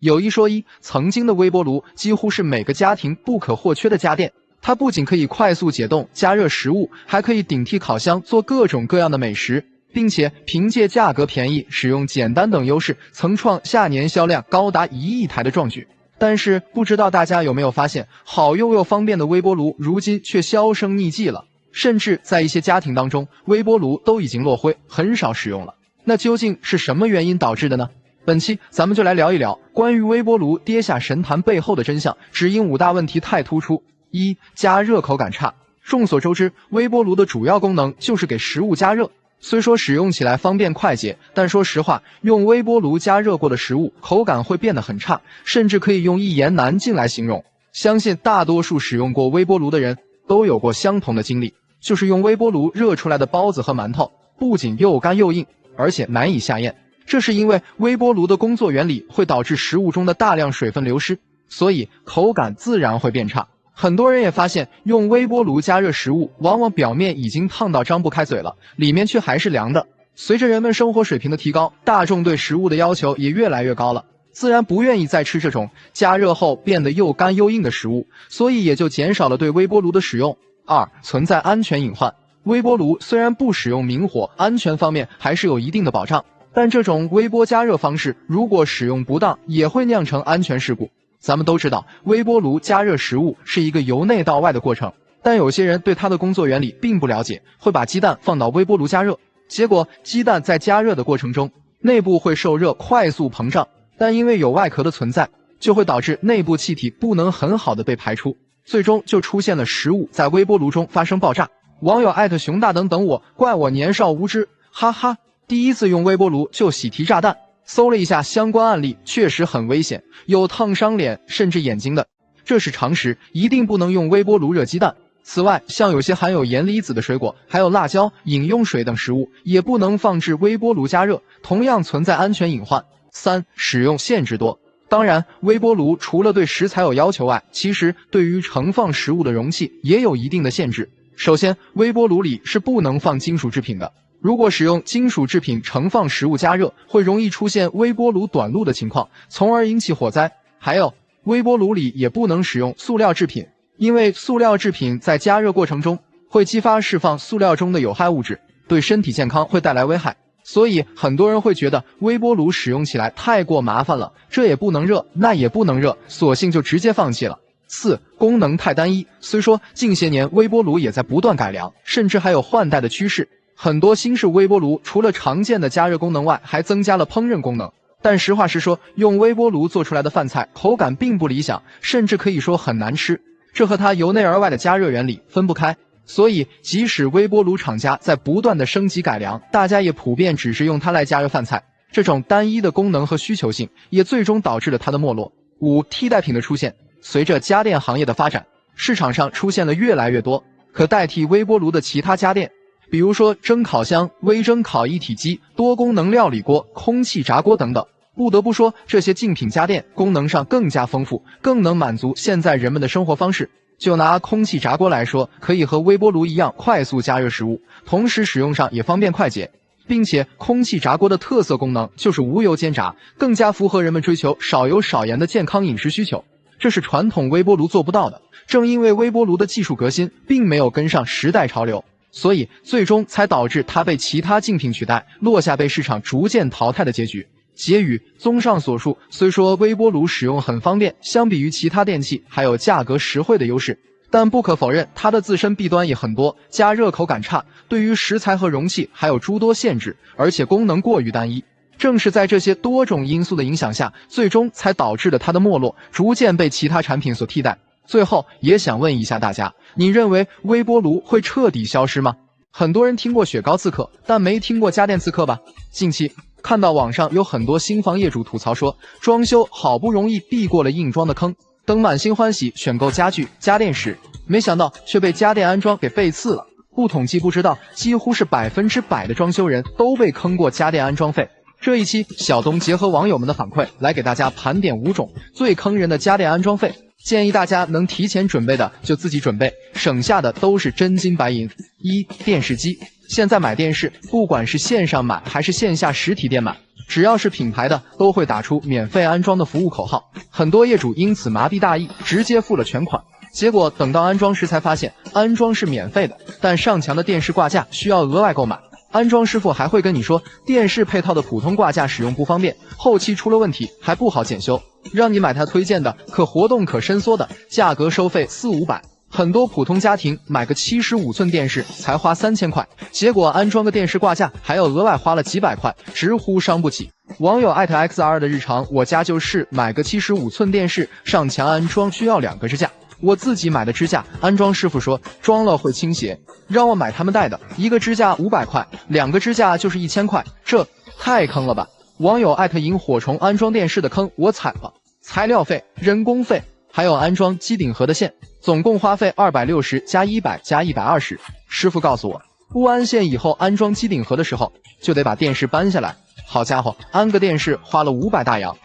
有一说一，曾经的微波炉几乎是每个家庭不可或缺的家电。它不仅可以快速解冻加热食物，还可以顶替烤箱做各种各样的美食，并且凭借价格便宜、使用简单等优势，曾创下年销量高达1亿台的壮举。但是不知道大家有没有发现，好用又方便的微波炉如今却销声匿迹了，甚至在一些家庭当中，微波炉都已经落灰，很少使用了。那究竟是什么原因导致的呢？本期咱们就来聊一聊关于微波炉跌下神坛背后的真相，只因5大问题太突出。1、加热口感差。众所周知，微波炉的主要功能就是给食物加热，虽说使用起来方便快捷，但说实话，用微波炉加热过的食物口感会变得很差，甚至可以用一言难尽来形容。相信大多数使用过微波炉的人都有过相同的经历，就是用微波炉热出来的包子和馒头不仅又干又硬，而且难以下咽。这是因为微波炉的工作原理会导致食物中的大量水分流失，所以口感自然会变差。很多人也发现，用微波炉加热食物，往往表面已经烫到张不开嘴了，里面却还是凉的。随着人们生活水平的提高，大众对食物的要求也越来越高了，自然不愿意再吃这种加热后变得又干又硬的食物，所以也就减少了对微波炉的使用。2、存在安全隐患。微波炉虽然不使用明火，安全方面还是有一定的保障，但这种微波加热方式如果使用不当，也会酿成安全事故。咱们都知道，微波炉加热食物是一个由内到外的过程，但有些人对它的工作原理并不了解，会把鸡蛋放到微波炉加热，结果鸡蛋在加热的过程中，内部会受热快速膨胀，但因为有外壳的存在，就会导致内部气体不能很好的被排出，最终就出现了食物在微波炉中发生爆炸。网友熊大等我怪我年少无知，哈哈，第一次用微波炉就喜提炸弹。搜了一下相关案例，确实很危险，有烫伤脸甚至眼睛的，这是常识，一定不能用微波炉热鸡蛋。此外，像有些含有盐离子的水果，还有辣椒、饮用水等食物，也不能放置微波炉加热，同样存在安全隐患。3、使用限制多。当然，微波炉除了对食材有要求外，其实对于盛放食物的容器也有一定的限制。首先，微波炉里是不能放金属制品的。如果使用金属制品盛放食物加热，会容易出现微波炉短路的情况，从而引起火灾。还有，微波炉里也不能使用塑料制品，因为塑料制品在加热过程中会激发释放塑料中的有害物质，对身体健康会带来危害。所以很多人会觉得微波炉使用起来太过麻烦了，这也不能热，那也不能热，索性就直接放弃了。4、功能太单一。虽说近些年微波炉也在不断改良，甚至还有换代的趋势，很多新式微波炉除了常见的加热功能外，还增加了烹饪功能。但实话实说，用微波炉做出来的饭菜口感并不理想，甚至可以说很难吃，这和它由内而外的加热原理分不开。所以即使微波炉厂家在不断的升级改良，大家也普遍只是用它来加热饭菜，这种单一的功能和需求性也最终导致了它的没落。5、替代品的出现。随着家电行业的发展，市场上出现了越来越多可代替微波炉的其他家电，比如说蒸烤箱、微蒸烤一体机、多功能料理锅、空气炸锅等等。不得不说，这些竞品家电功能上更加丰富，更能满足现在人们的生活方式。就拿空气炸锅来说，可以和微波炉一样快速加热食物，同时使用上也方便快捷，并且空气炸锅的特色功能就是无油煎炸，更加符合人们追求少油少盐的健康饮食需求，这是传统微波炉做不到的。正因为微波炉的技术革新并没有跟上时代潮流，所以最终才导致它被其他竞品取代，落下被市场逐渐淘汰的结局。结语：综上所述，虽说微波炉使用很方便，相比于其他电器还有价格实惠的优势，但不可否认它的自身弊端也很多，加热口感差，对于食材和容器还有诸多限制，而且功能过于单一。正是在这些多种因素的影响下，最终才导致了它的没落，逐渐被其他产品所替代。最后也想问一下大家，你认为微波炉会彻底消失吗？很多人听过雪糕刺客，但没听过家电刺客吧？近期看到网上有很多新房业主吐槽说，装修好不容易避过了硬装的坑，等满心欢喜选购家具家电时，没想到却被家电安装给背刺了。不统计不知道，几乎是100%的装修人都被坑过家电安装费。这一期小东结合网友们的反馈，来给大家盘点5种最坑人的家电安装费，建议大家能提前准备的就自己准备，省下的都是真金白银。1、电视机。现在买电视，不管是线上买还是线下实体店买，只要是品牌的都会打出免费安装的服务口号，很多业主因此麻痹大意，直接付了全款。结果等到安装时才发现，安装是免费的，但上墙的电视挂架需要额外购买。安装师傅还会跟你说，电视配套的普通挂架使用不方便，后期出了问题还不好检修，让你买他推荐的可活动可伸缩的，价格收费400-500。很多普通家庭买个75寸电视才花3000块，结果安装个电视挂架还要额外花了几百块，直呼伤不起。网友@XR 的日常，我家就是买个75寸电视上墙安装需要2个支架，我自己买的支架，安装师傅说装了会倾斜，让我买他们带的，一个支架500块，2个支架就是1000块，这太坑了吧。网友萤火虫安装电视的坑我踩了，材料费、人工费还有安装机顶盒的线，总共花费260加100加120。师傅告诉我，不安线以后安装机顶盒的时候，就得把电视搬下来。好家伙，安个电视花了500大洋。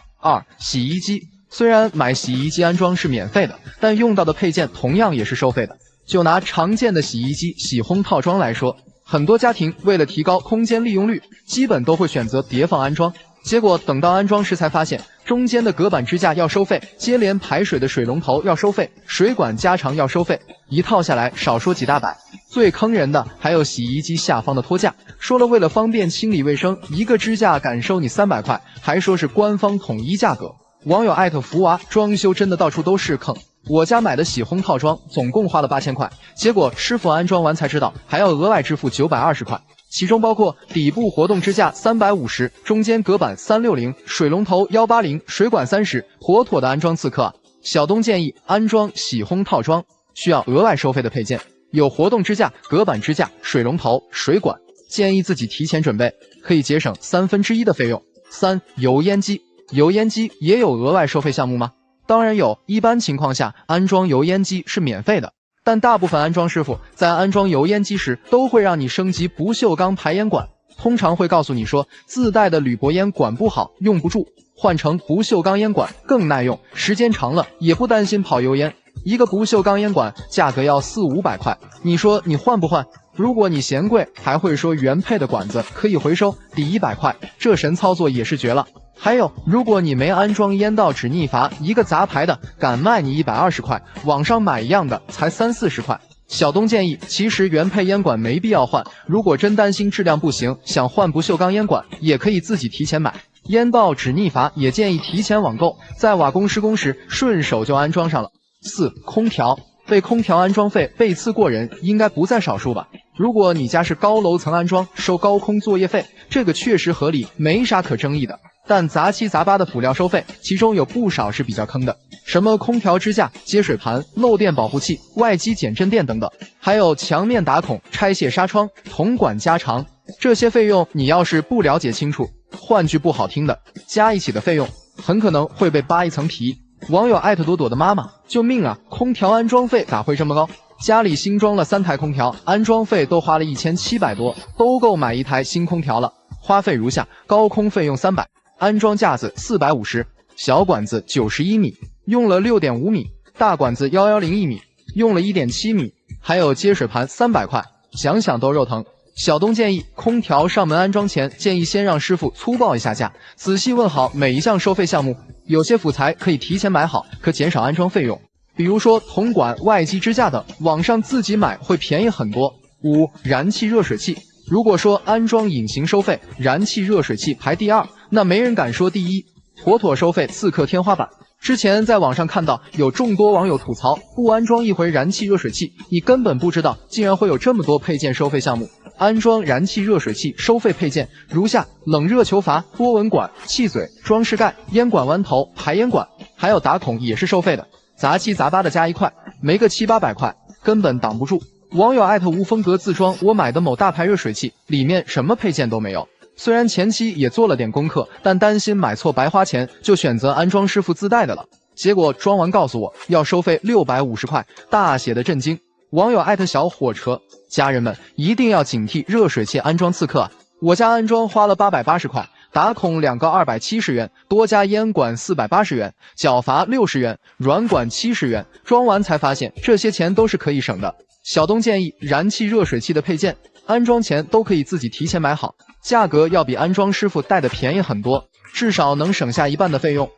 洗衣机，虽然买洗衣机安装是免费的，但用到的配件同样也是收费的。就拿常见的洗衣机洗烘套装来说，很多家庭为了提高空间利用率，基本都会选择叠放安装。结果等到安装时才发现，中间的隔板支架要收费，接连排水的水龙头要收费，水管加长要收费，一套下来少说几大百。最坑人的还有洗衣机下方的托架，说了为了方便清理卫生，一个支架敢收你300块，还说是官方统一价格。网友福娃，装修真的到处都是坑。我家买的洗烘套装总共花了8000块，结果师傅安装完才知道还要额外支付920块。其中包括底部活动支架350，中间隔板360，水龙头180，水管30，妥妥的安装刺客。小东建议，安装洗烘套装需要额外收费的配件有活动支架、隔板支架、水龙头、水管，建议自己提前准备，可以节省1/3的费用。油烟机，油烟机也有额外收费项目吗？当然有，一般情况下安装油烟机是免费的。但大部分安装师傅在安装油烟机时都会让你升级不锈钢排烟管，通常会告诉你说自带的铝箔烟管不好用不住，换成不锈钢烟管更耐用，时间长了也不担心跑油烟。一个不锈钢烟管价格要400-500块，你说你换不换？如果你嫌贵，还会说原配的管子可以回收，抵100块，这神操作也是绝了。还有，如果你没安装烟道止逆阀，一个杂牌的敢卖你120块，网上买一样的才30-40块。小东建议，其实原配烟管没必要换，如果真担心质量不行，想换不锈钢烟管，也可以自己提前买。烟道止逆阀也建议提前网购，在瓦工施工时顺手就安装上了。空调，被空调安装费背刺过人应该不在少数吧？如果你家是高楼层安装，收高空作业费，这个确实合理，没啥可争议的。但杂七杂八的辅料收费，其中有不少是比较坑的，什么空调支架、接水盘、漏电保护器、外机减震垫等等，还有墙面打孔、拆卸纱窗、铜管加长，这些费用你要是不了解清楚，换句不好听的，加一起的费用很可能会被扒一层皮。网友朵朵的妈妈，救命啊！空调安装费咋会这么高？家里新装了3台空调，安装费都花了1700多，都够买一台新空调了。花费如下：高空费用300，安装架子450，小管子91米，用了6.5米，大管子110米，用了1.7米，还有接水盘300块，想想都肉疼。小东建议，空调上门安装前，建议先让师傅粗报一下价，仔细问好每一项收费项目。有些辅材可以提前买好，可减少安装费用，比如说铜管、外机支架等，网上自己买会便宜很多。燃气热水器，如果说安装隐形收费，燃气热水器排第2，那没人敢说第1，妥妥收费刺客天花板。之前在网上看到有众多网友吐槽，不安装一回燃气热水器，你根本不知道竟然会有这么多配件收费项目。安装燃气热水器收费配件如下：冷热球阀、波纹管、气嘴、装饰盖、烟管弯头、排烟管，还有打孔也是收费的，杂七杂八的加一块，没个700-800块，根本挡不住。网友无风格自装，我买的某大牌热水器里面什么配件都没有。虽然前期也做了点功课，但担心买错白花钱，就选择安装师傅自带的了。结果装完告诉我要收费650块，大写的震惊。网友小火车，家人们一定要警惕热水器安装刺客啊！我家安装花了880块，打孔2个270元，多加烟管480元，角阀60元，软管70元。装完才发现这些钱都是可以省的。小东建议，燃气热水器的配件安装前都可以自己提前买好，价格要比安装师傅带的便宜很多，至少能省下一半的费用。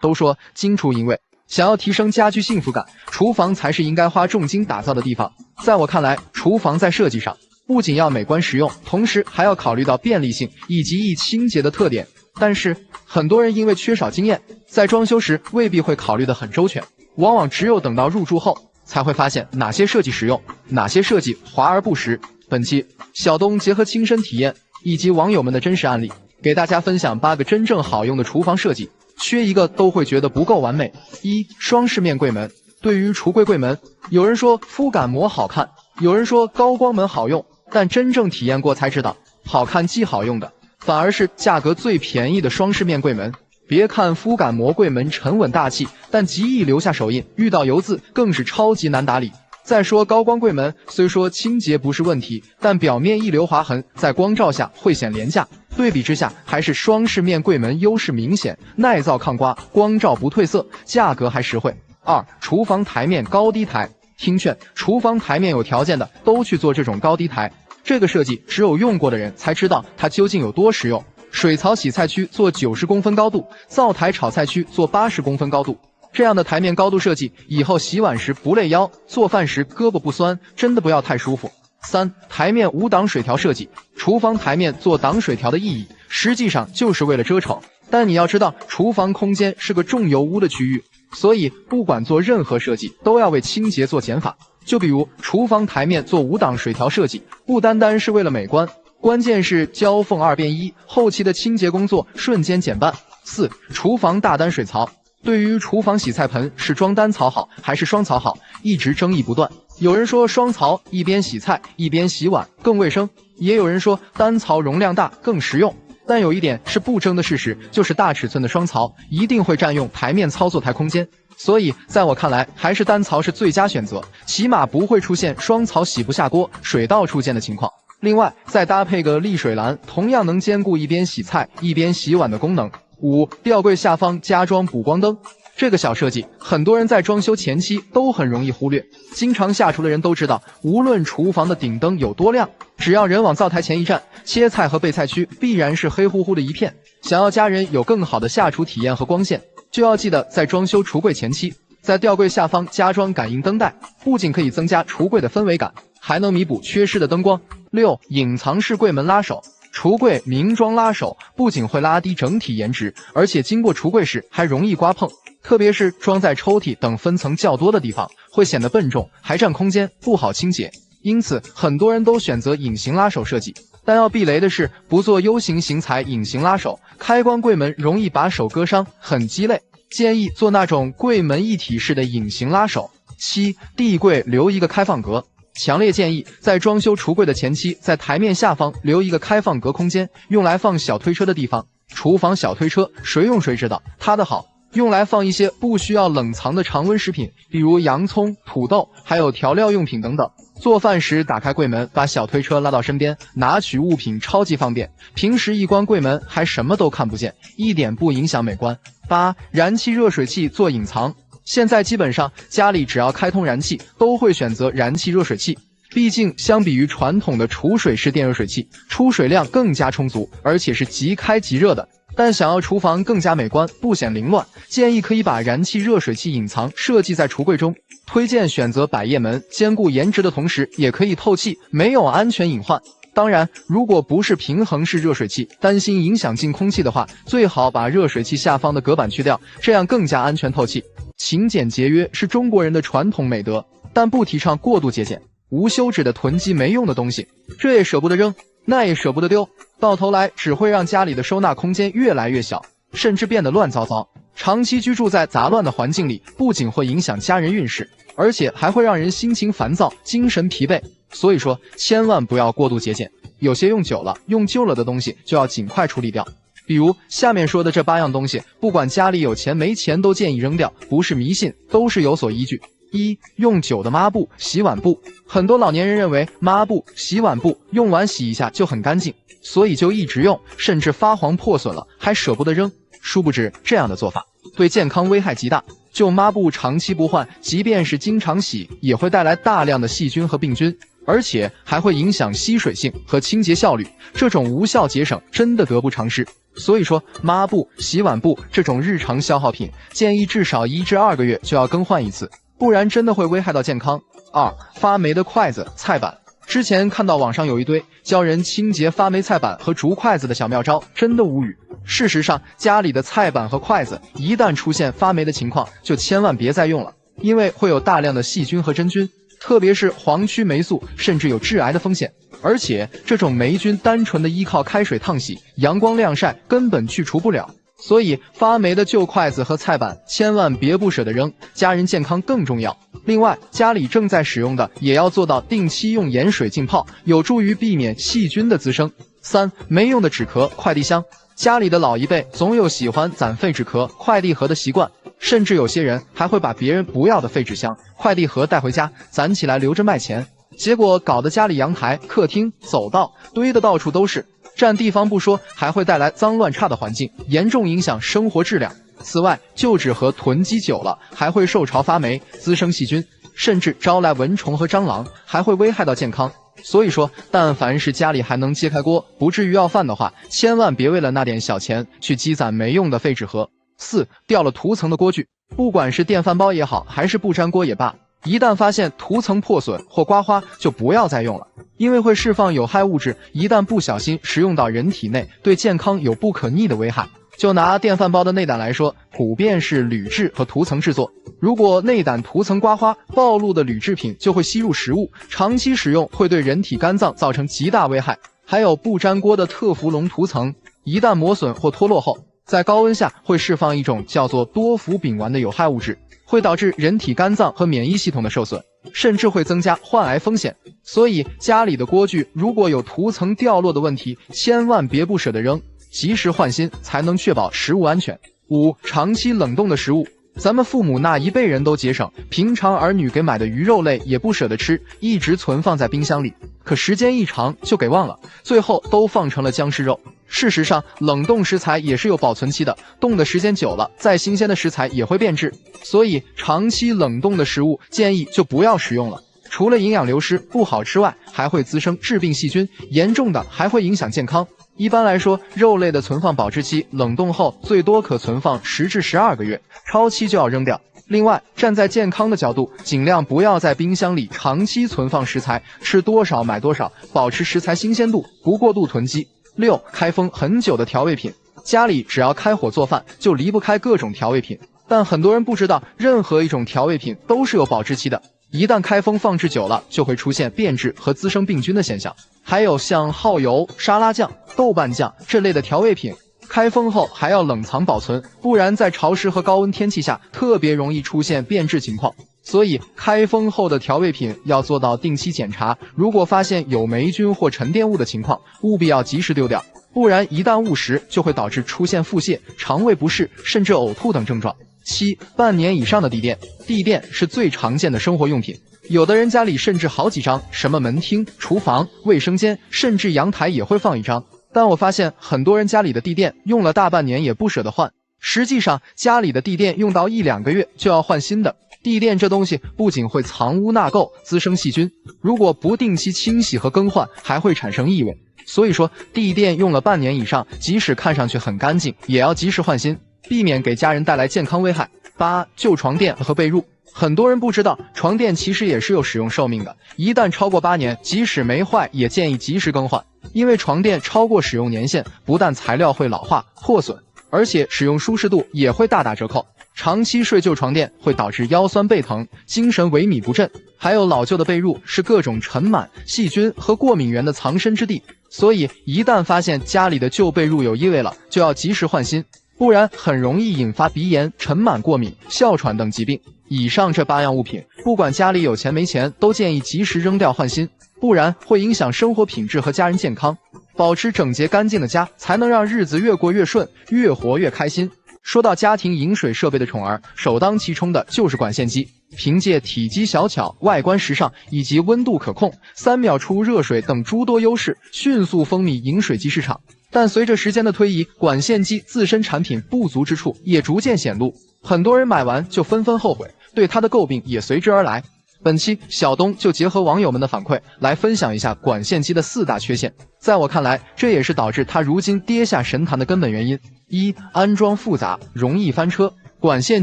都说金厨淫味，想要提升家居幸福感，厨房才是应该花重金打造的地方。在我看来，厨房在设计上不仅要美观实用，同时还要考虑到便利性以及易清洁的特点。但是很多人因为缺少经验，在装修时未必会考虑得很周全，往往只有等到入住后才会发现哪些设计实用，哪些设计华而不实。本期小东结合亲身体验以及网友们的真实案例，给大家分享8个真正好用的厨房设计，缺一个都会觉得不够完美。1. 双饰面柜门。对于橱柜柜门，有人说肤感膜好看，有人说高光门好用，但真正体验过才知道，好看既好用的反而是价格最便宜的双饰面柜门。别看肤感膜柜门沉稳大气，但极易留下手印，遇到油渍更是超级难打理。再说高光柜门，虽说清洁不是问题，但表面易留划痕，在光照下会显廉价。对比之下，还是双饰面柜门优势明显，耐造抗刮，光照不褪色，价格还实惠。2. 厨房台面高低台。听劝，厨房台面有条件的都去做这种高低台，这个设计只有用过的人才知道它究竟有多实用。水槽洗菜区做90公分高度，灶台炒菜区做80公分高度，这样的台面高度设计，以后洗碗时不累腰，做饭时胳膊不酸，真的不要太舒服。3. 台面无挡水条设计。厨房台面做挡水条的意义，实际上就是为了遮丑，但你要知道，厨房空间是个重油污的区域，所以不管做任何设计，都要为清洁做减法。就比如厨房台面做无挡水条设计，不单单是为了美观，关键是胶缝2变1，后期的清洁工作瞬间减半。4. 厨房大单水槽。对于厨房洗菜盆是装单槽好还是双槽好，一直争议不断。有人说双槽一边洗菜一边洗碗更卫生，也有人说单槽容量大更实用。但有一点是不争的事实，就是大尺寸的双槽一定会占用台面操作台空间，所以在我看来，还是单槽是最佳选择，起码不会出现双槽洗不下锅、水到处溅的情况。另外，再搭配个沥水篮，同样能兼顾一边洗菜一边洗碗的功能。5. 吊柜下方加装补光灯。这个小设计，很多人在装修前期都很容易忽略。经常下厨的人都知道，无论厨房的顶灯有多亮，只要人往灶台前一站，切菜和备菜区必然是黑乎乎的一片。想要家人有更好的下厨体验和光线，就要记得在装修橱柜前期，在吊柜下方加装感应灯带，不仅可以增加橱柜的氛围感，还能弥补缺失的灯光。6. 隐藏式柜门拉手。橱柜明装拉手不仅会拉低整体颜值，而且经过橱柜时还容易刮碰，特别是装在抽屉等分层较多的地方，会显得笨重，还占空间，不好清洁。因此，很多人都选择隐形拉手设计。但要避雷的是，不做 U 型型材隐形拉手，开关柜门容易把手割伤，很鸡肋。建议做那种柜门一体式的隐形拉手。7. 地柜留一个开放格。强烈建议在装修橱柜的前期，在台面下方留一个开放格空间，用来放小推车的地方。厨房小推车谁用谁知道，它的好，用来放一些不需要冷藏的常温食品，比如洋葱、土豆，还有调料用品等等。做饭时打开柜门，把小推车拉到身边，拿取物品超级方便。平时一关柜门还什么都看不见，一点不影响美观。8. 燃气热水器做隐藏。现在基本上家里只要开通燃气，都会选择燃气热水器。毕竟相比于传统的储水式电热水器，出水量更加充足，而且是即开即热的。但想要厨房更加美观，不显凌乱，建议可以把燃气热水器隐藏设计在橱柜中。推荐选择百叶门，兼顾颜值的同时也可以透气，没有安全隐患。当然，如果不是平衡式热水器，担心影响进空气的话，最好把热水器下方的隔板去掉，这样更加安全透气。勤俭节约是中国人的传统美德，但不提倡过度节俭，无休止的囤积没用的东西，这也舍不得扔，那也舍不得丢，到头来只会让家里的收纳空间越来越小，甚至变得乱糟糟。长期居住在杂乱的环境里，不仅会影响家人运势，而且还会让人心情烦躁、精神疲惫。所以说，千万不要过度节俭，有些用久了、用旧了的东西就要尽快处理掉。比如下面说的这8样东西，不管家里有钱没钱都建议扔掉，不是迷信，都是有所依据。1. 用久的抹布、洗碗布。很多老年人认为抹布、洗碗布用完洗一下就很干净，所以就一直用，甚至发黄破损了还舍不得扔。殊不知这样的做法对健康危害极大。旧抹布长期不换，即便是经常洗，也会带来大量的细菌和病菌。而且还会影响吸水性和清洁效率，这种无效节省真的得不偿失。所以说，抹布、洗碗布这种日常消耗品，建议至少1至2个月就要更换一次，不然真的会危害到健康。2. 发霉的筷子、菜板。之前看到网上有一堆教人清洁发霉菜板和竹筷子的小妙招，真的无语。事实上，家里的菜板和筷子一旦出现发霉的情况，就千万别再用了，因为会有大量的细菌和真菌，特别是黄曲霉素，甚至有致癌的风险。而且这种霉菌单纯的依靠开水烫洗、阳光晾晒根本去除不了，所以发霉的旧筷子和菜板千万别不舍得扔，家人健康更重要。另外，家里正在使用的也要做到定期用盐水浸泡，有助于避免细菌的滋生。3. 没用的纸壳、快递箱。家里的老一辈总有喜欢攒废纸壳、快递盒的习惯，甚至有些人还会把别人不要的废纸箱、快递盒带回家，攒起来留着卖钱。结果搞得家里阳台、客厅、走道堆得到处都是，占地方不说，还会带来脏乱差的环境，严重影响生活质量。此外，旧纸盒囤积久了，还会受潮发霉，滋生细菌，甚至招来蚊虫和蟑螂，还会危害到健康。所以说，但凡是家里还能揭开锅，不至于要饭的话，千万别为了那点小钱去积攒没用的废纸盒。4. 掉了涂层的锅具。不管是电饭煲也好，还是不粘锅也罢，一旦发现涂层破损或刮花，就不要再用了，因为会释放有害物质，一旦不小心食用到人体内，对健康有不可逆的危害。就拿电饭煲的内胆来说，普遍是铝制和涂层制作，如果内胆涂层刮花，暴露的铝制品就会吸入食物，长期使用会对人体肝脏造成极大危害。还有不粘锅的特氟龙涂层，一旦磨损或脱落后，在高温下会释放一种叫做多氟丙烷的有害物质，会导致人体肝脏和免疫系统的受损，甚至会增加患癌风险。所以家里的锅具如果有涂层掉落的问题，千万别不舍得扔，及时换新才能确保食物安全。5. 长期冷冻的食物。咱们父母那一辈人都节省，平常儿女给买的鱼肉类也不舍得吃，一直存放在冰箱里，可时间一长就给忘了，最后都放成了僵尸肉。事实上，冷冻食材也是有保存期的，冻的时间久了，再新鲜的食材也会变质，所以长期冷冻的食物建议就不要食用了。除了营养流失不好吃外，还会滋生致病细菌，严重的还会影响健康。一般来说，肉类的存放保质期冷冻后最多可存放10至12个月，超期就要扔掉。另外，站在健康的角度，尽量不要在冰箱里长期存放食材，吃多少买多少，保持食材新鲜度，不过度囤积。6. 开封很久的调味品。家里只要开火做饭，就离不开各种调味品，但很多人不知道，任何一种调味品都是有保质期的，一旦开封放置久了，就会出现变质和滋生病菌的现象。还有像耗油、沙拉酱、豆瓣酱这类的调味品，开封后还要冷藏保存，不然在潮湿和高温天气下特别容易出现变质情况。所以开封后的调味品要做到定期检查，如果发现有霉菌或沉淀物的情况，务必要及时丢掉，不然一旦误食就会导致出现腹泻、肠胃不适甚至呕吐等症状。7. 半年以上的地垫。地垫是最常见的生活用品，有的人家里甚至好几张，什么门厅、厨房、卫生间甚至阳台也会放一张，但我发现很多人家里的地垫用了大半年也不舍得换，实际上家里的地垫用到1、2个月就要换新的。地垫这东西不仅会藏污纳垢、滋生细菌，如果不定期清洗和更换，还会产生异味。所以说，地垫用了半年以上，即使看上去很干净，也要及时换新，避免给家人带来健康危害。8. 旧床垫和被褥。很多人不知道，床垫其实也是有使用寿命的，一旦超过8年，即使没坏，也建议及时更换，因为床垫超过使用年限，不但材料会老化破损，而且使用舒适度也会大打折扣。长期睡旧床垫会导致腰酸背疼、精神萎靡不振，还有老旧的被褥是各种尘螨、细菌和过敏源的藏身之地，所以一旦发现家里的旧被褥有异味了，就要及时换新，不然很容易引发鼻炎、尘螨过敏、哮喘等疾病。以上这8样物品，不管家里有钱没钱，都建议及时扔掉换新，不然会影响生活品质和家人健康。保持整洁干净的家，才能让日子越过越顺，越活越开心。说到家庭饮水设备的宠儿，首当其冲的就是管线机。凭借体积小巧、外观时尚以及温度可控、3秒出热水等诸多优势，迅速风靡饮水机市场。但随着时间的推移，管线机自身产品不足之处也逐渐显露，很多人买完就纷纷后悔，对它的诟病也随之而来。本期小东就结合网友们的反馈来分享一下管线机的4大缺陷。在我看来，这也是导致它如今跌下神坛的根本原因。1、安装复杂，容易翻车。管线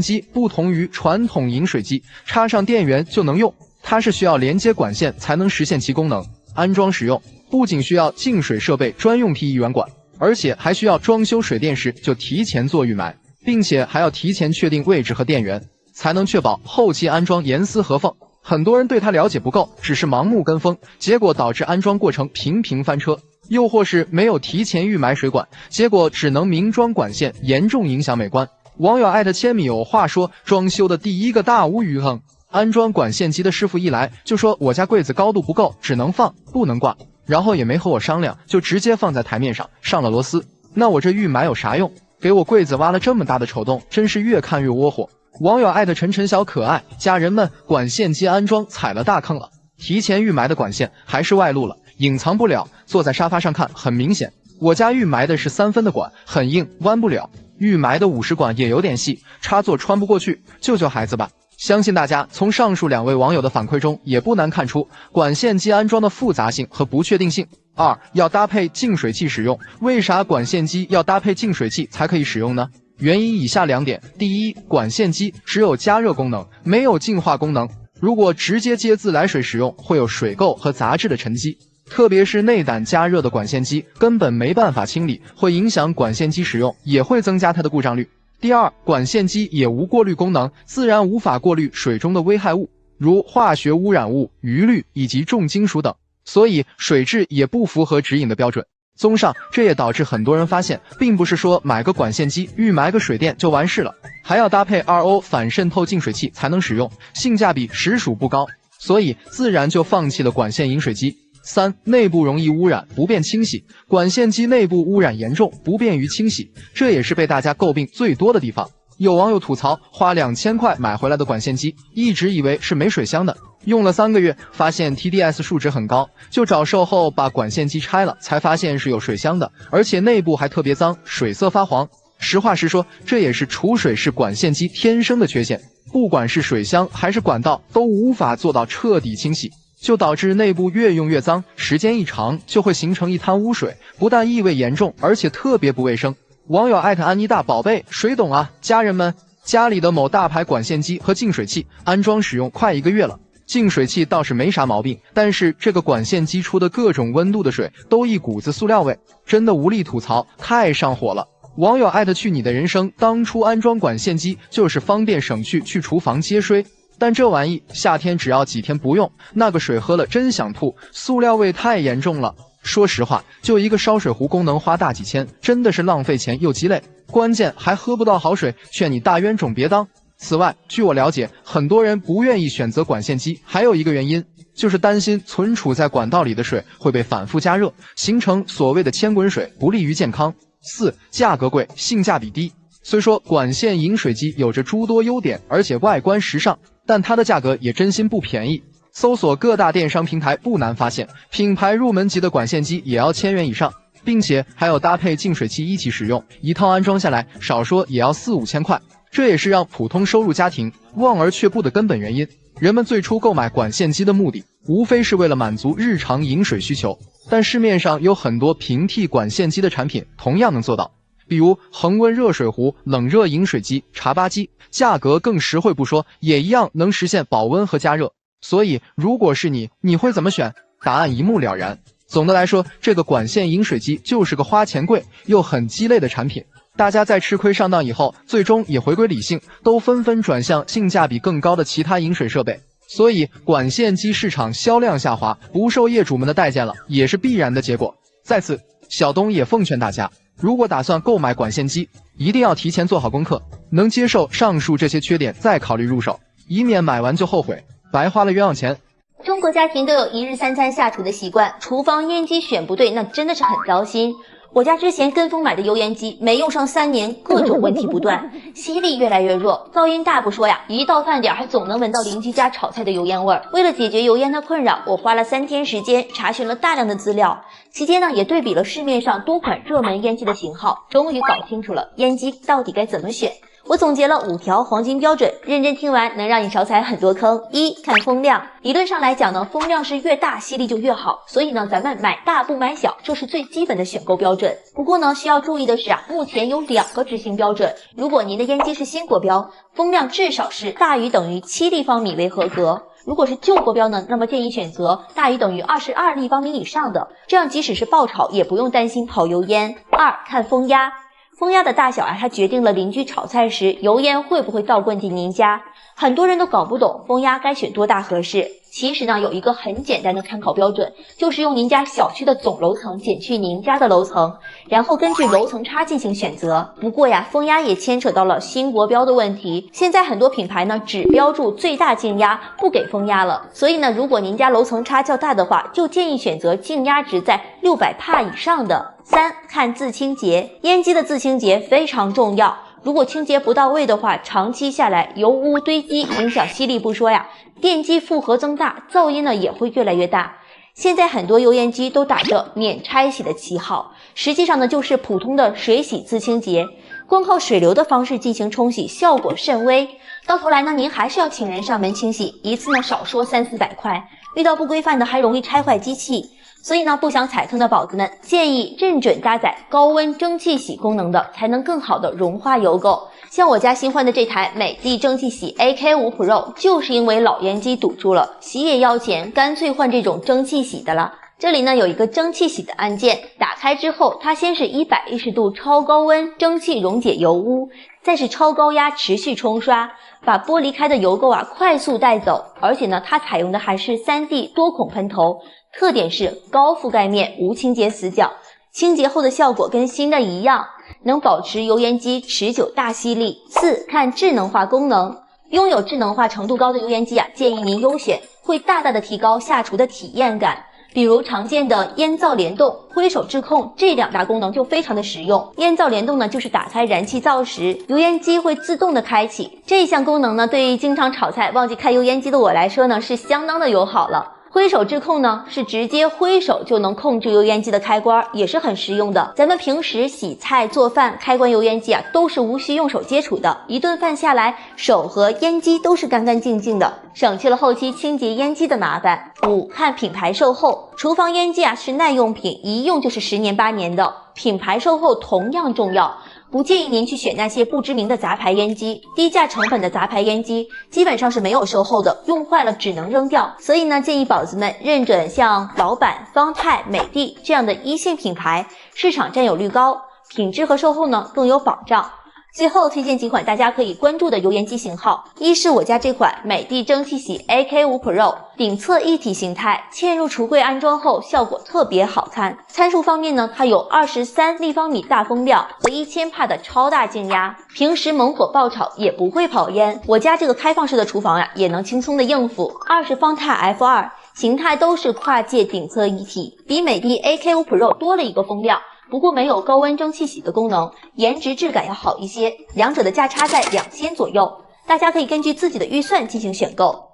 机不同于传统饮水机，插上电源就能用，它是需要连接管线才能实现其功能。安装使用不仅需要净水设备专用 PE 圆管，而且还需要装修水电时就提前做预埋，并且还要提前确定位置和电源，才能确保后期安装严丝合缝。很多人对它了解不够，只是盲目跟风，结果导致安装过程频频翻车，又或是没有提前预埋水管，结果只能明装管线，严重影响美观。网友@千米有话说，装修的第一个大无语哼，安装管线机的师傅一来就说我家柜子高度不够，只能放不能挂，然后也没和我商量，就直接放在台面上上了螺丝。那我这预埋有啥用？给我柜子挖了这么大的丑洞，真是越看越窝火。网友陈小可爱，家人们，管线机安装踩了大坑了，提前预埋的管线还是外露了，隐藏不了，坐在沙发上看很明显。我家预埋的是3分的管，很硬，弯不了，预埋的50管也有点细，插座穿不过去，救救孩子吧。相信大家从上述2位网友的反馈中也不难看出管线机安装的复杂性和不确定性。2、要搭配净水器使用。为啥管线机要搭配净水器才可以使用呢？原因以下2点。第一，管线机只有加热功能，没有净化功能，如果直接接自来水使用，会有水垢和杂质的沉积，特别是内胆加热的管线机根本没办法清理，会影响管线机使用，也会增加它的故障率。第二，管线机也无过滤功能，自然无法过滤水中的危害物，如化学污染物、余氯以及重金属等，所以水质也不符合指引的标准。综上，这也导致很多人发现，并不是说买个管线机预埋个水电就完事了，还要搭配RO 反渗透净水器才能使用，性价比实属不高，所以自然就放弃了管线饮水机。3、内部容易污染，不便清洗。管线机内部污染严重，不便于清洗，这也是被大家诟病最多的地方。有网友吐槽，花2000块买回来的管线机，一直以为是没水箱的，用了3个月，发现 TDS 数值很高，就找售后把管线机拆了，才发现是有水箱的，而且内部还特别脏，水色发黄。实话实说，这也是储水式管线机天生的缺陷，不管是水箱还是管道，都无法做到彻底清洗，就导致内部越用越脏，时间一长就会形成一滩污水，不但异味严重，而且特别不卫生。网友安妮大宝贝，谁懂啊？家人们，家里的某大牌管线机和净水器安装使用快1个月了，净水器倒是没啥毛病，但是这个管线机出的各种温度的水都一股子塑料味，真的无力吐槽，太上火了。网友去你的人生，当初安装管线机就是方便省去厨房接水，但这玩意夏天只要几天不用，那个水喝了真想吐，塑料味太严重了。说实话，就一个烧水壶功能花大几千，真的是浪费钱又鸡肋，关键还喝不到好水，劝你大冤种别当。此外，据我了解，很多人不愿意选择管线机，还有一个原因就是担心存储在管道里的水会被反复加热，形成所谓的千滚水，不利于健康。4、价格贵，性价比低。虽说管线饮水机有着诸多优点，而且外观时尚，但它的价格也真心不便宜。搜索各大电商平台不难发现，品牌入门级的管线机也要1000元以上，并且还有搭配净水器一起使用，一套安装下来少说也要4、5千块，这也是让普通收入家庭望而却步的根本原因。人们最初购买管线机的目的，无非是为了满足日常饮水需求，但市面上有很多平替管线机的产品同样能做到，比如恒温热水壶、冷热饮水机、茶吧机，价格更实惠不说，也一样能实现保温和加热。所以如果是你会怎么选？答案一目了然。总的来说，这个管线饮水机就是个花钱贵又很鸡肋的产品，大家在吃亏上当以后，最终也回归理性，都纷纷转向性价比更高的其他饮水设备，所以管线机市场销量下滑，不受业主们的待见了，也是必然的结果。在此，小东也奉劝大家，如果打算购买管线机，一定要提前做好功课，能接受上述这些缺点再考虑入手，以免买完就后悔，白花了冤枉钱。中国家庭都有一日3餐下厨的习惯，厨房烟机选不对，那真的是很糟心。我家之前跟风买的油烟机，没用上3年，各种问题不断，吸力越来越弱，噪音大不说呀，一到饭点还总能闻到邻居家炒菜的油烟味儿。为了解决油烟的困扰，我花了3天时间查询了大量的资料，期间呢也对比了市面上多款热门烟机的型号，终于搞清楚了烟机到底该怎么选。我总结了5条黄金标准，认真听完能让你少踩很多坑。1. 看风量，理论上来讲呢，风量是越大吸力就越好，所以呢咱们买大不买小，这是最基本的选购标准。不过呢需要注意的是目前有2个执行标准，如果您的烟机是新国标，风量至少是大于等于7立方米为合格。如果是旧国标呢，那么建议选择大于等于22立方米以上的，这样即使是爆炒也不用担心跑油烟。2. 看风压，风压的大小它决定了邻居炒菜时油烟会不会倒灌进您家。很多人都搞不懂风压该选多大合适。其实呢，有一个很简单的参考标准，就是用您家小区的总楼层减去您家的楼层，然后根据楼层差进行选择。不过呀，风压也牵扯到了新国标的问题。现在很多品牌呢只标注最大静压，不给风压了。所以呢，如果您家楼层差较大的话，就建议选择静压值在600帕以上的。3. 看自清洁，烟机的自清洁非常重要。如果清洁不到位的话，长期下来油污堆积，影响吸力不说呀，电机负荷增大，噪音呢也会越来越大。现在很多油烟机都打着免拆洗的旗号，实际上呢就是普通的水洗自清洁，光靠水流的方式进行冲洗，效果甚微。到头来呢，您还是要请人上门清洗，一次呢少说300-400块，遇到不规范的还容易拆坏机器。所以呢，不想踩坑的宝子们，建议认准搭载高温蒸汽洗功能的，才能更好的融化油垢。像我家新换的这台美的蒸汽洗 AK5 Pro， 就是因为老烟机堵住了，洗也要钱，干脆换这种蒸汽洗的了。这里呢有一个蒸汽洗的按键，打开之后，它先是110度超高温蒸汽溶解油污，再是超高压持续冲刷，把剥离开的油垢快速带走。而且呢，它采用的还是3D 多孔喷头。特点是高覆盖面无清洁死角，清洁后的效果跟新的一样，能保持油烟机持久大吸力。4. 看智能化功能，拥有智能化程度高的油烟机建议您优选，会大大的提高下厨的体验感。比如常见的烟灶联动、挥手制控这2大功能就非常的实用。烟灶联动呢，就是打开燃气灶时，油烟机会自动的开启。这一项功能呢，对于经常炒菜忘记开油烟机的我来说呢，是相当的友好了。挥手制控呢，是直接挥手就能控制油烟机的开关，也是很实用的。咱们平时洗菜做饭开关油烟机都是无需用手接触的，一顿饭下来，手和烟机都是干干净净的，省去了后期清洁烟机的麻烦。5. 看品牌售后，厨房烟机是耐用品，一用就是10年8年的，品牌售后同样重要。不建议您去选那些不知名的杂牌烟机，低价成本的杂牌烟机基本上是没有售后的，用坏了只能扔掉。所以呢，建议宝子们认准像老板、方太、美的这样的一线品牌，市场占有率高，品质和售后呢更有保障。最后推荐几款大家可以关注的油烟机型号，一是我家这款美的蒸汽洗 AK5 Pro， 顶侧一体形态，嵌入橱柜安装后效果特别好看。参数方面呢，它有23立方米大风量和1000帕的超大静压，平时猛火爆炒也不会跑烟。我家这个开放式的厨房也能轻松的应付。2是方太 F2， 形态都是跨界顶侧一体，比美的 AK5 Pro 多了一个风量。不过没有高温蒸汽洗的功能，颜值质感要好一些，两者的价差在2000左右，大家可以根据自己的预算进行选购。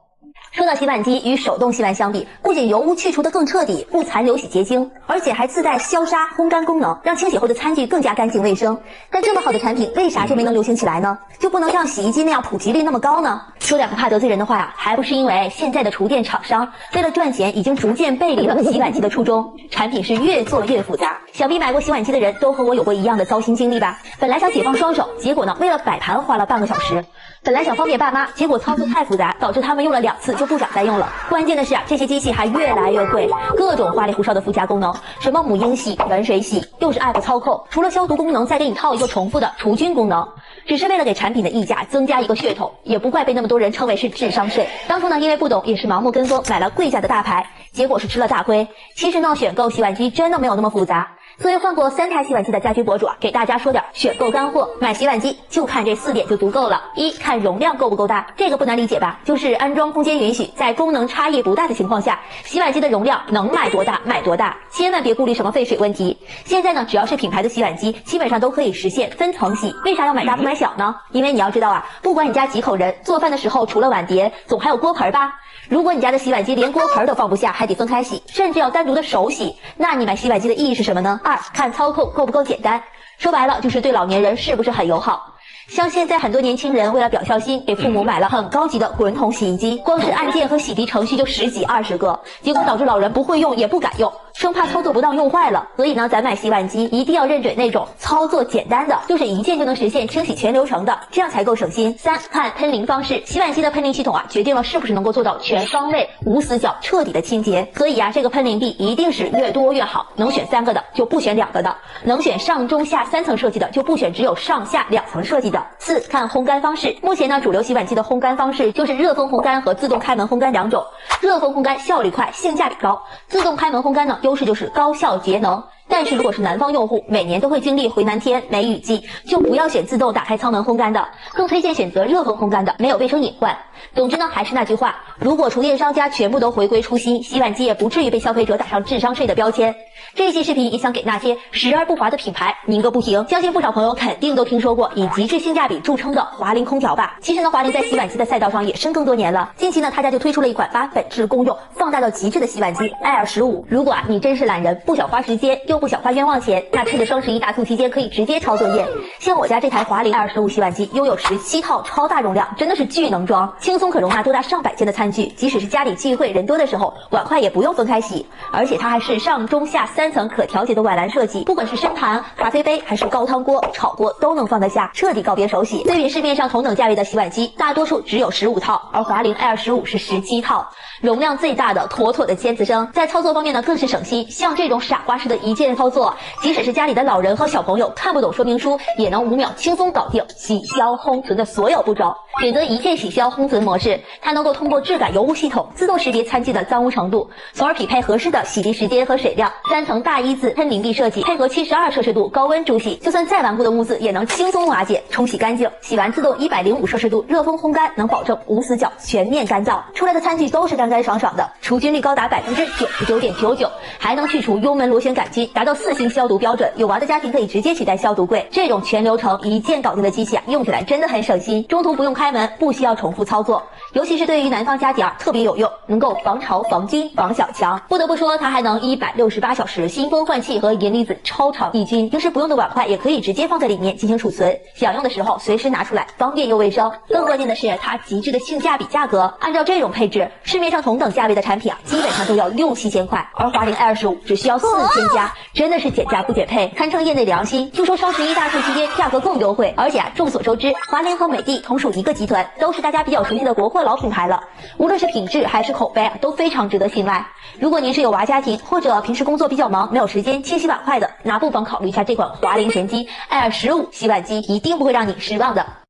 说到洗碗机与手动洗碗相比，不仅油污去除的更彻底，不残留洗洁精，而且还自带消杀烘干功能，让清洗后的餐具更加干净卫生。但这么好的产品，为啥就没能流行起来呢？就不能像洗衣机那样普及率那么高呢？说点不怕得罪人的话还不是因为现在的厨电厂商为了赚钱，已经逐渐背离了洗碗机的初衷，产品是越做越复杂。想必买过洗碗机的人都和我有过一样的糟心经历吧？本来想解放双手，结果呢，为了摆盘花了半个小时。本来想方便爸妈，结果操作太复杂，导致他们用了2次就不想再用了。关键的是这些机器还越来越贵，各种花里胡哨的附加功能，什么母婴洗、软水洗，又是 App 操控，除了消毒功能，再给你套一个重复的除菌功能，只是为了给产品的溢价增加一个噱头，也不怪被那么多人称为是智商税。当初呢，因为不懂，也是盲目跟风，买了贵价的大牌，结果是吃了大亏。其实呢，选购洗碗机真的没有那么复杂。作为换过3台洗碗机的家居博主给大家说点选购干货。买洗碗机就看这4点就足够了。1. 看容量够不够大，这个不难理解吧？就是安装空间允许，在功能差异不大的情况下，洗碗机的容量能买多大买多大，千万别顾虑什么废水问题。现在呢，只要是品牌的洗碗机，基本上都可以实现分层洗。为啥要买大不买小呢？因为你要知道不管你家几口人，做饭的时候除了碗碟，总还有锅盆吧。如果你家的洗碗机连锅盆都放不下，还得分开洗，甚至要单独的手洗，那你买洗碗机的意义是什么呢？2. 看操控够不够简单，说白了就是对老年人是不是很友好。像现在很多年轻人为了表孝心，给父母买了很高级的滚筒洗衣机，光是按键和洗涤程序就10几20个，结果导致老人不会用也不敢用，生怕操作不当用坏了。所以呢，咱买洗碗机一定要认准那种操作简单的，就是一键就能实现清洗全流程的，这样才够省心。3、看喷淋方式，洗碗机的喷淋系统决定了是不是能够做到全方位、无死角、彻底的清洁。所以这个喷淋臂一定是越多越好，能选3个的就不选2个的，能选上中下3层设计的就不选只有上下2层设计的。4、看烘干方式，目前呢，主流洗碗机的烘干方式就是热风烘干和自动开门烘干2种。热风烘干效率快，性价比高；自动开门烘干呢，优势就是高效节能。但是如果是南方用户，每年都会经历回南天、梅雨季，就不要选自动打开舱门烘干的，更推荐选择热风烘干的，没有卫生隐患。总之呢，还是那句话，如果厨电商家全部都回归初心，洗碗机也不至于被消费者打上智商税的标签。这一期视频也想给那些时而不华的品牌鸣个不停，相信不少朋友肯定都听说过以极致性价比著称的华菱空调吧。其实呢，华菱在洗碗机的赛道上也深耕多年了，近期呢，他家就推出了一款把本质功用放大到极致的洗碗机 Air15。如果你真是懒人，不想花时间又不想花冤枉钱，那趁着双11大促期间可以直接抄作业。像我家这台华菱Air15洗碗机拥有17套超大容量，真的是巨能装，轻松可容纳多达上百件的餐具，即使是家里聚会人多的时候，碗筷也不用分开洗。而且它还是上中下3层可调节的碗篮设计，不管是深盘、咖啡杯还是高汤锅、炒锅都能放得下，彻底告别手洗。对比市面上同等价位的洗碗机，大多数只有15套，而华菱 Air15是17套，容量最大的妥妥的尖子生。在操作方面呢，更是省心，像这种傻瓜式的一键操作，即使是家里的老人和小朋友看不懂说明书，也能5秒轻松搞定洗消烘存的所有步骤。选择一键洗消烘存模式，它能够通过质感油污系统自动识别餐具的脏污程度，从而匹配合适的洗涤时间和水量。3层大一字喷淋臂设计，配合72摄氏度高温煮洗，就算再顽固的污渍也能轻松瓦解，冲洗干净。洗完自动105摄氏度热风烘干，能保证无死角，全面干燥，出来的餐具都是干干爽爽的，除菌率高达99.99%，还能去除幽门螺旋杆菌，达到4星消毒标准。有娃的家庭可以直接取代消毒柜。这种全流程一键搞定的机器用起来真的很省心，中途不用开门，不需要重复操作，尤其是对于南方家庭特别有用，能够防潮、防菌、防小强。不得不说，它还能168小时新风换气和银离子超长抑菌，平时不用的碗筷也可以直接放在里面进行储存，想用的时候随时拿出来，方便又卫生。更关键的是它极致的性价比价格，按照这种配置，市面上同等价位的产品基本上都要6、7千块，而华菱 Air15只需要4000加，真的是减价不减配，堪称业内良心。就说双11大促期间价格更优惠，而且众所周知，华菱和美的同属一个集团，都是大家比较熟悉的国货老品牌了，无论是品质还是口碑都非常值得信赖。如果您是有娃家庭，或者平时工作比较忙，没有时间清洗碗筷的，那不妨考虑一下这款华菱神机 Air15洗碗机，一定不会让你失望的。